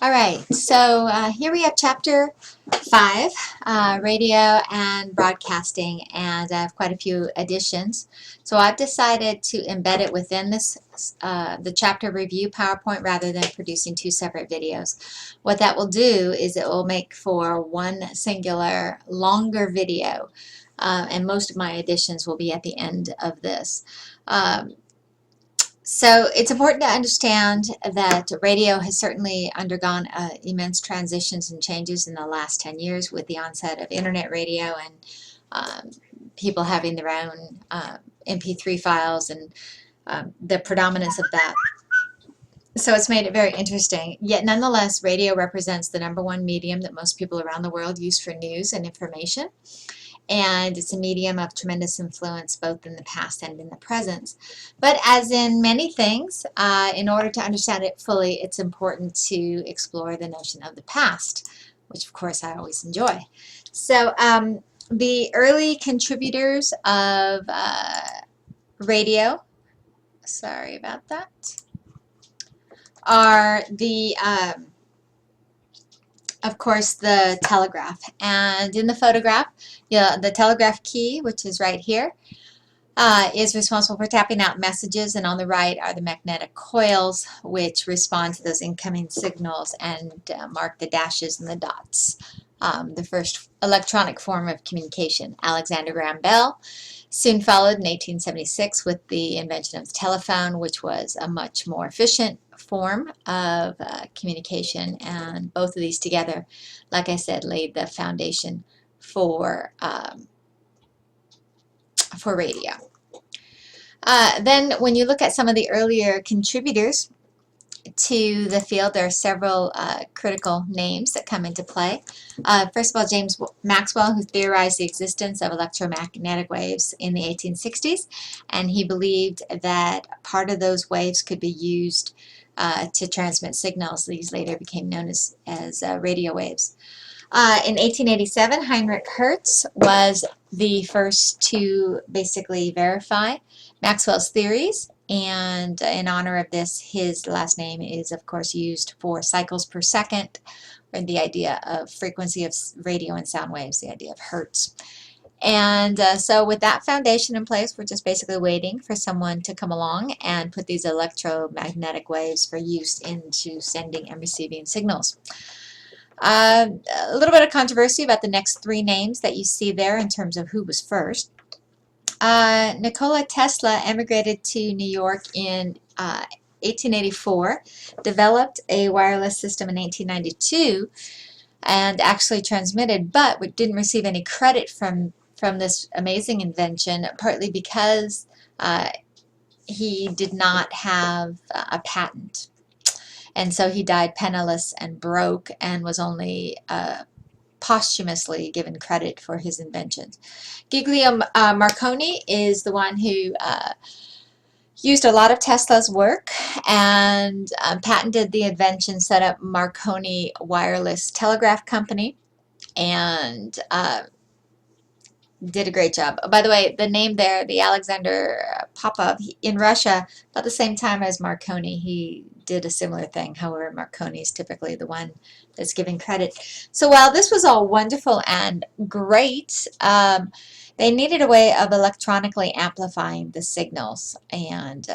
All right, so here we have chapter 5, radio and broadcasting, and I have quite a few additions. So I've decided to embed it within this the chapter review PowerPoint rather than producing two separate videos. What that will do is it will make for one singular longer video, and most of my additions will be at the end of this. So it's important to understand that radio has certainly undergone immense transitions and changes in the last 10 years with the onset of internet radio and people having their own MP3 files and the predominance of that. So it's made it very interesting. Yet nonetheless, radio represents the #1 medium that most people around the world use for news and information. And it's a medium of tremendous influence both in the past and in the present. But as in many things, in order to understand it fully, it's important to explore the notion of the past, which of course I always enjoy. So the early contributors of radio, sorry about that, are the of course, the telegraph. And in the photograph, the telegraph key, which is right here, is responsible for tapping out messages, and on the right are the magnetic coils, which respond to those incoming signals and mark the dashes and the dots. The first electronic form of communication, Alexander Graham Bell, soon followed in 1876 with the invention of the telephone, which was a much more efficient form of communication, and both of these together, like I said, laid the foundation for radio. Then when you look at some of the earlier contributors to the field, there are several critical names that come into play. First of all, James Maxwell, who theorized the existence of electromagnetic waves in the 1860s, and he believed that part of those waves could be used to transmit signals. These later became known as radio waves. In 1887, Heinrich Hertz was the first to basically verify Maxwell's theories, and in honor of this, his last name is of course used for cycles per second, or the idea of frequency of radio and sound waves, the idea of Hertz. And so with that foundation in place, we're just basically waiting for someone to come along and put these electromagnetic waves for use into sending and receiving signals. A little bit of controversy about the next three names that you see there in terms of who was first. Nikola Tesla emigrated to New York in 1884, developed a wireless system in 1892, and actually transmitted, but didn't receive any credit from this amazing invention, partly because he did not have a patent. And so he died penniless and broke, and was only posthumously given credit for his inventions. Giglio Marconi is the one who used a lot of Tesla's work and patented the invention, set up Marconi Wireless Telegraph Company, and did a great job. By the way, the name there, the Alexander Popov, in Russia, about the same time as Marconi, he did a similar thing. However, Marconi is typically the one that's given credit. So while this was all wonderful and great, they needed a way of electronically amplifying the signals, and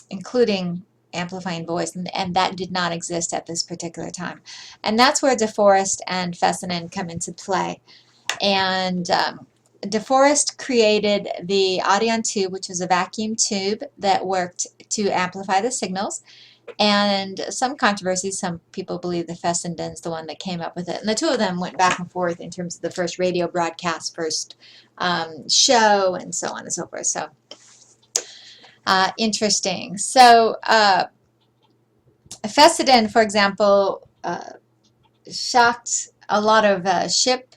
including amplifying voice, and that did not exist at this particular time. And that's where DeForest and Fessenden come into play. And DeForest created the Audion tube, which was a vacuum tube that worked to amplify the signals. And some controversy, some people believe that Fessenden's the one that came up with it. And the two of them went back and forth in terms of the first radio broadcast, first show, and so on and so forth. So interesting. So Fessenden, for example, shocked a lot of ship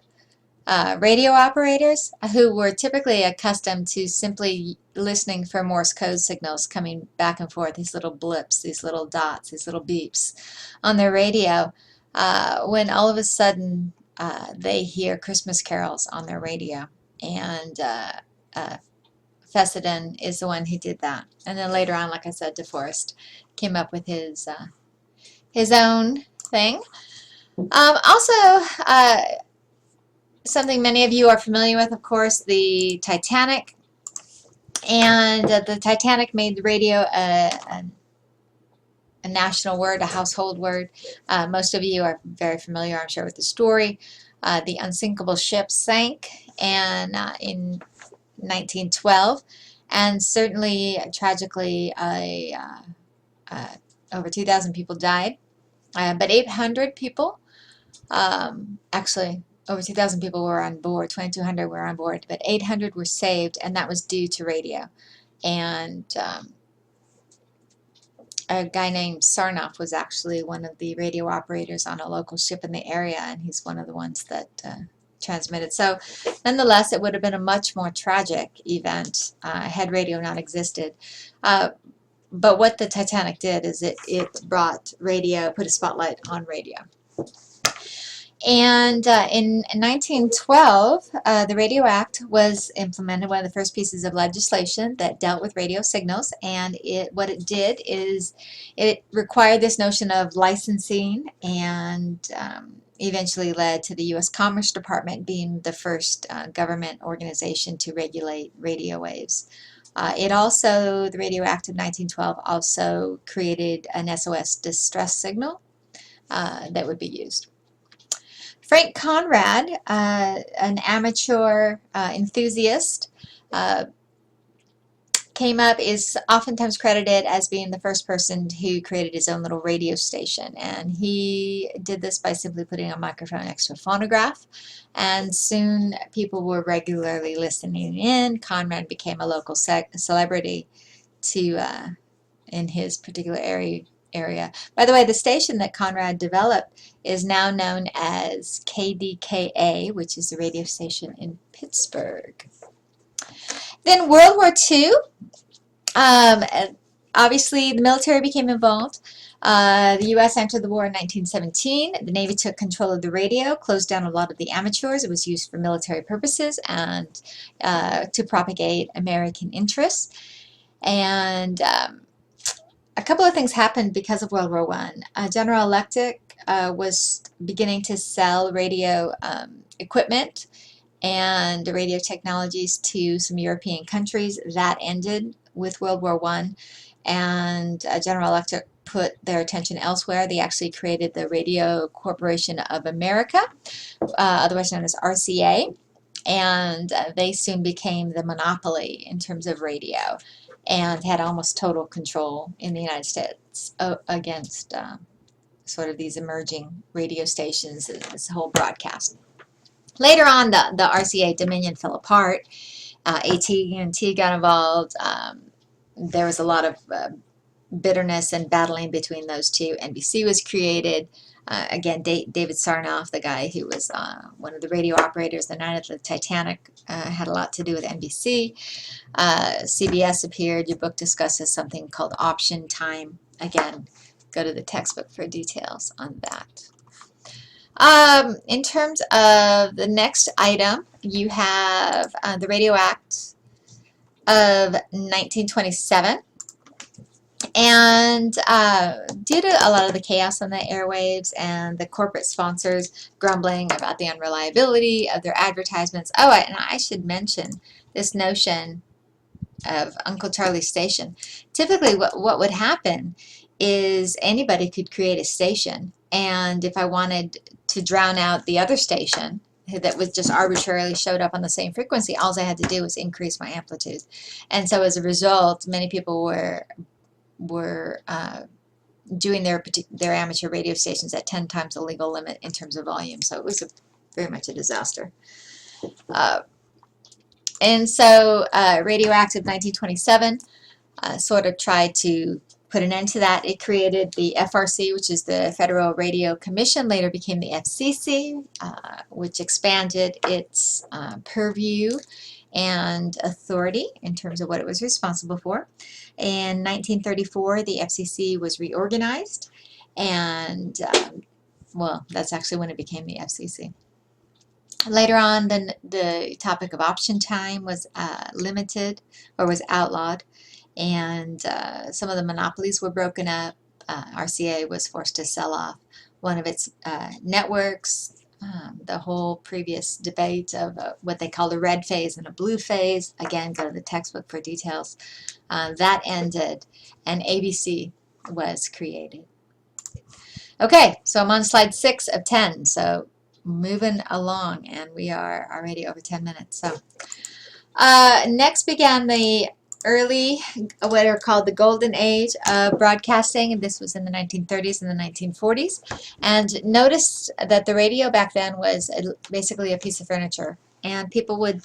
radio operators who were typically accustomed to simply listening for Morse code signals coming back and forth, these little blips, these little dots, these little beeps on their radio, when all of a sudden they hear Christmas carols on their radio. And Fessenden is the one who did that. And then later on, like I said, DeForest came up with his own thing. Also, something many of you are familiar with, of course, the Titanic. And the Titanic made the radio a national word, a household word. Most of you are very familiar, I'm sure, with the story. The unsinkable ship sank and in 1912, and certainly, tragically, over 2,000 people died, but 800 people, actually, over 2,000 people were on board, 2,200 were on board, but 800 were saved, and that was due to radio. And a guy named Sarnoff was actually one of the radio operators on a local ship in the area, and he's one of the ones that transmitted. So nonetheless, it would have been a much more tragic event had radio not existed. But what the Titanic did is it brought radio, put a spotlight on radio. And in 1912, the Radio Act was implemented, one of the first pieces of legislation that dealt with radio signals. And what it did is it required this notion of licensing, and eventually led to the U.S. Commerce Department being the first government organization to regulate radio waves. The Radio Act of 1912 also created an SOS distress signal that would be used. Frank Conrad, an amateur enthusiast, is oftentimes credited as being the first person who created his own little radio station. And he did this by simply putting a microphone next to a phonograph. And soon people were regularly listening in. Conrad became a local celebrity in his particular area. By the way, the station that Conrad developed is now known as KDKA, which is the radio station in Pittsburgh. Then World War II, obviously the military became involved. The U.S. entered the war in 1917. The Navy took control of the radio, closed down a lot of the amateurs. It was used for military purposes and to propagate American interests. And a couple of things happened because of World War I. General Electric was beginning to sell radio equipment and radio technologies to some European countries. That ended with World War I, and General Electric put their attention elsewhere. They actually created the Radio Corporation of America, otherwise known as RCA, and they soon became the monopoly in terms of radio, and had almost total control in the United States against sort of these emerging radio stations, this whole broadcast. Later on, the RCA dominion fell apart. AT&T got involved. There was a lot of bitterness and battling between those two. NBC was created. Again, David Sarnoff, the guy who was one of the radio operators the night of the Titanic, had a lot to do with NBC. CBS appeared. Your book discusses something called option time. Again, go to the textbook for details on that. In terms of the next item, you have the Radio Act of 1927. And due to a lot of the chaos on the airwaves and the corporate sponsors grumbling about the unreliability of their advertisements, and I should mention this notion of Uncle Charlie's Station. Typically what would happen is anybody could create a station, and if I wanted to drown out the other station that was just arbitrarily showed up on the same frequency, all I had to do was increase my amplitude. And so as a result, many people were doing their amateur radio stations at 10 times the legal limit in terms of volume. So it was very much a disaster. And so Radio Act of 1927 sort of tried to put an end to that. It created the FRC, which is the Federal Radio Commission, later became the FCC, which expanded its purview and authority in terms of what it was responsible for. In 1934, the FCC was reorganized, and well, that's actually when it became the FCC. Later on, the topic of option time was limited or was outlawed, and some of the monopolies were broken up. RCA was forced to sell off one of its networks. The whole previous debate of what they called a red phase and a blue phase. Again, go to the textbook for details. That ended, and ABC was created. Okay, so I'm on slide 6 of 10, so moving along, and we are already over 10 minutes. So next began the early, what are called the golden age of broadcasting, and this was in the 1930s and the 1940s. And notice that the radio back then was basically a piece of furniture, and people would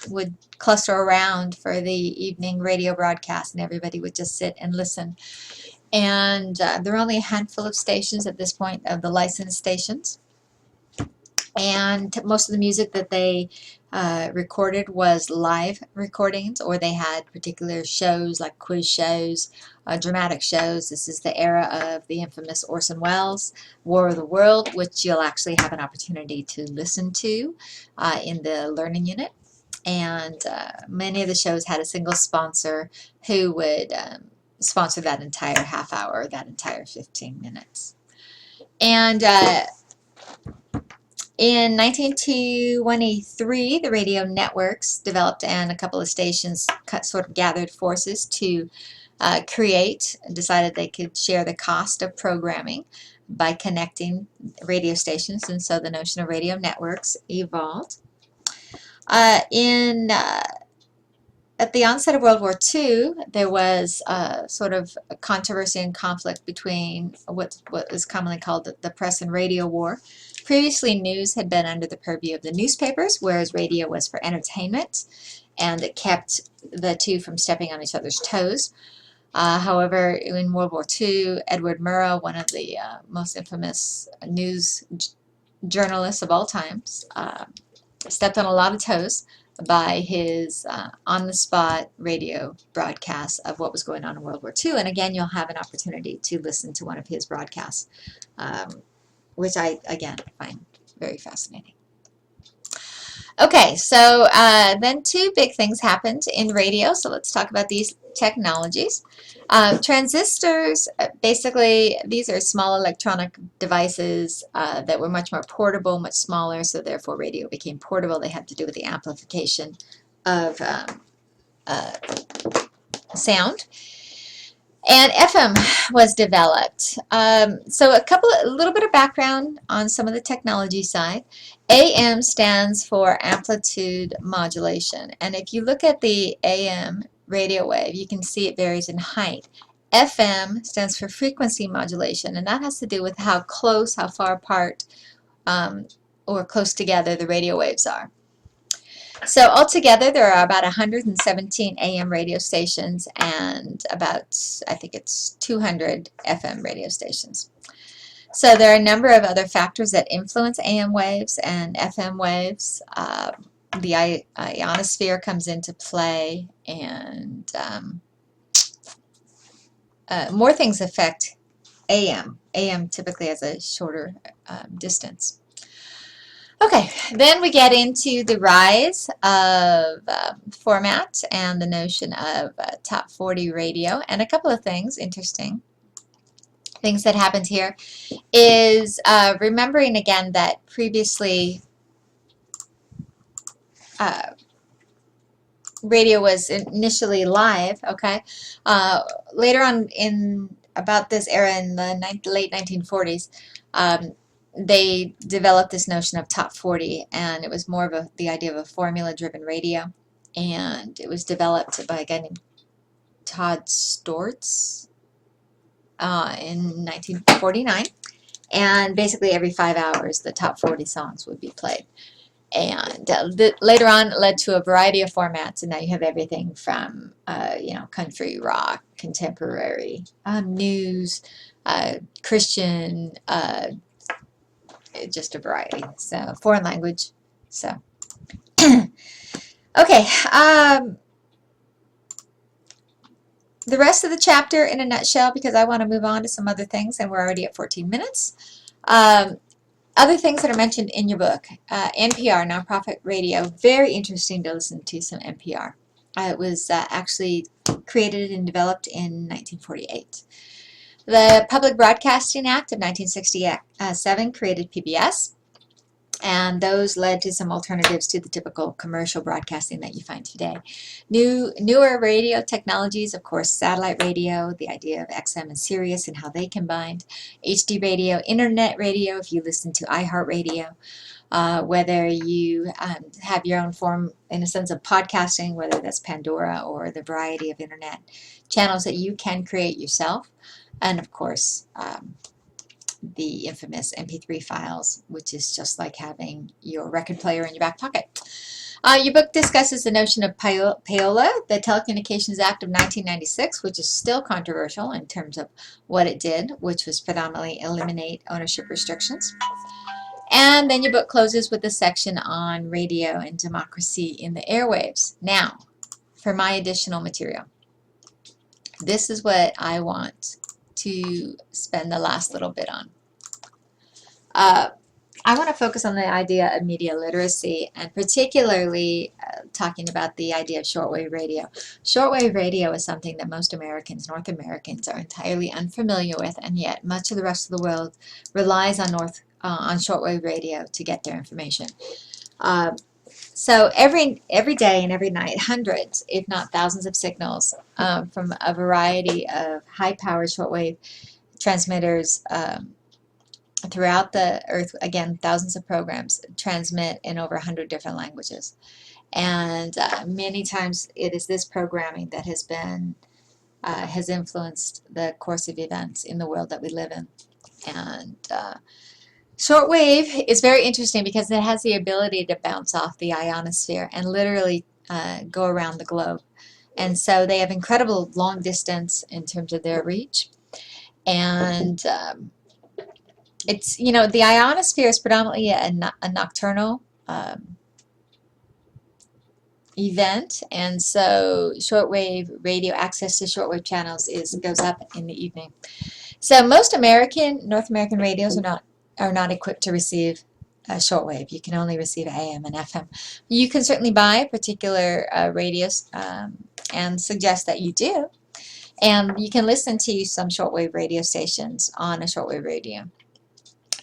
cluster around for the evening radio broadcast, and everybody would just sit and listen. And there were only a handful of stations at this point, of the licensed stations. And most of the music that they recorded was live recordings, or they had particular shows like quiz shows, dramatic shows. This is the era of the infamous Orson Welles' War of the World, which you'll actually have an opportunity to listen to in the learning unit. And many of the shows had a single sponsor who would sponsor that entire half hour, that entire 15 minutes. And in 1923, the radio networks developed, and a couple of stations sort of gathered forces to decided they could share the cost of programming by connecting radio stations, and so the notion of radio networks evolved. At the onset of World War II, there was sort of a controversy and conflict between what is commonly called the press and radio war. Previously, news had been under the purview of the newspapers, whereas radio was for entertainment, and it kept the two from stepping on each other's toes. However, in World War II, Edward Murrow, one of the most infamous news journalists of all times, stepped on a lot of toes by his on-the-spot radio broadcasts of what was going on in World War II. And again, you'll have an opportunity to listen to one of his broadcasts, which I, again, find very fascinating. Okay, so then two big things happened in radio, so let's talk about these technologies. Transistors, basically, these are small electronic devices that were much more portable, much smaller, so therefore radio became portable. They had to do with the amplification of sound. And FM was developed. So a little bit of background on some of the technology side. AM stands for amplitude modulation. And if you look at the AM radio wave, you can see it varies in height. FM stands for frequency modulation, and that has to do with how far apart or close together the radio waves are. So altogether, there are about 117 AM radio stations and about, I think it's 200 FM radio stations. So there are a number of other factors that influence AM waves and FM waves. The ionosphere comes into play, and more things affect AM. AM typically has a shorter distance. Okay, then we get into the rise of format and the notion of top 40 radio, and a couple of things, interesting things that happened here is remembering again that previously radio was initially live, okay? Later on in about this era in the late 1940s, they developed this notion of top 40, and it was more of the idea of a formula-driven radio, and it was developed by a guy named Todd Stortz in 1949, and basically every 5 hours the top 40 songs would be played. And later on it led to a variety of formats, and now you have everything from country, rock, contemporary, news, Christian, just a variety. So foreign language. So okay, the rest of the chapter in a nutshell, because I want to move on to some other things, and we're already at 14 minutes. Other things that are mentioned in your book, NPR, nonprofit radio, very interesting to listen to some NPR. It was actually created and developed in 1948. The Public Broadcasting Act of 1967 created PBS, and those led to some alternatives to the typical commercial broadcasting that you find today. Newer radio technologies, of course, satellite radio, the idea of XM and Sirius and how they combined, HD radio, internet radio, if you listen to iHeartRadio, whether you have your own form, in a sense, of podcasting, whether that's Pandora or the variety of internet channels that you can create yourself, and of course, the infamous MP3 files, which is just like having your record player in your back pocket. Your book discusses the notion of payola, the Telecommunications Act of 1996, which is still controversial in terms of what it did, which was predominantly eliminate ownership restrictions. And then your book closes with a section on radio and democracy in the airwaves. Now, for my additional material, this is what I want to spend the last little bit on. I want to focus on the idea of media literacy, and particularly talking about the idea of shortwave radio. Shortwave radio is something that most Americans, North Americans, are entirely unfamiliar with, and yet much of the rest of the world relies on shortwave radio to get their information. So every day and every night, hundreds, if not thousands of signals from a variety of high-powered shortwave transmitters throughout the earth, again, thousands of programs transmit in over 100 different languages. And many times it is this programming that has influenced the course of events in the world that we live in. And shortwave is very interesting because it has the ability to bounce off the ionosphere and literally go around the globe. And so they have incredible long distance in terms of their reach. And it's, the ionosphere is predominantly a nocturnal event, and so shortwave radio, access to shortwave channels goes up in the evening. So most North American radios are not equipped to receive shortwave. You can only receive AM and FM. You can certainly buy particular radios and suggest that you do, and you can listen to some shortwave radio stations on a shortwave radio.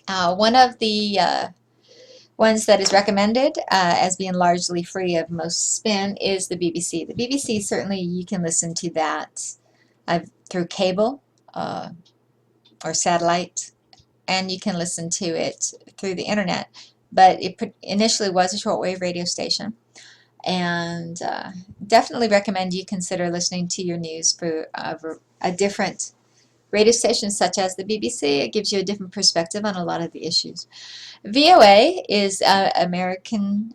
One of the ones that is recommended as being largely free of most spin is the BBC. The BBC, certainly you can listen to that through cable or satellite, and you can listen to it through the internet. But it initially was a shortwave radio station, and definitely recommend you consider listening to your news for a different radio stations such as the BBC. It gives you a different perspective on a lot of the issues. VOA is American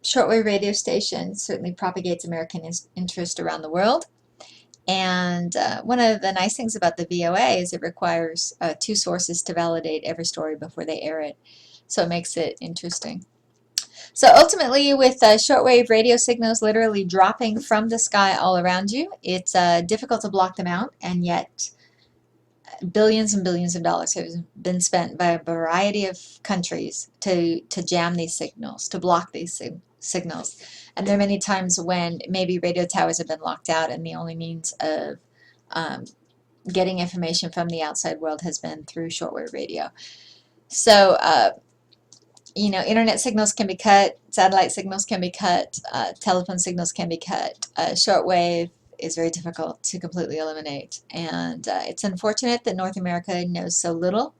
shortwave radio station, certainly propagates American interest around the world. And one of the nice things about the VOA is it requires 2 sources to validate every story before they air it. So it makes it interesting. So ultimately, with shortwave radio signals literally dropping from the sky all around you, it's difficult to block them out, and yet billions and billions of dollars have been spent by a variety of countries to jam these signals, to block these signals. And there are many times when maybe radio towers have been locked out and the only means of getting information from the outside world has been through shortwave radio. So, internet signals can be cut, satellite signals can be cut, telephone signals can be cut. Shortwave is very difficult to completely eliminate, and it's unfortunate that North America knows so little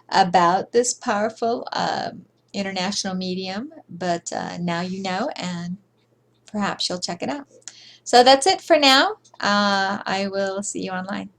about this powerful international medium, but now you know, and perhaps you'll check it out. So that's it for now. I will see you online.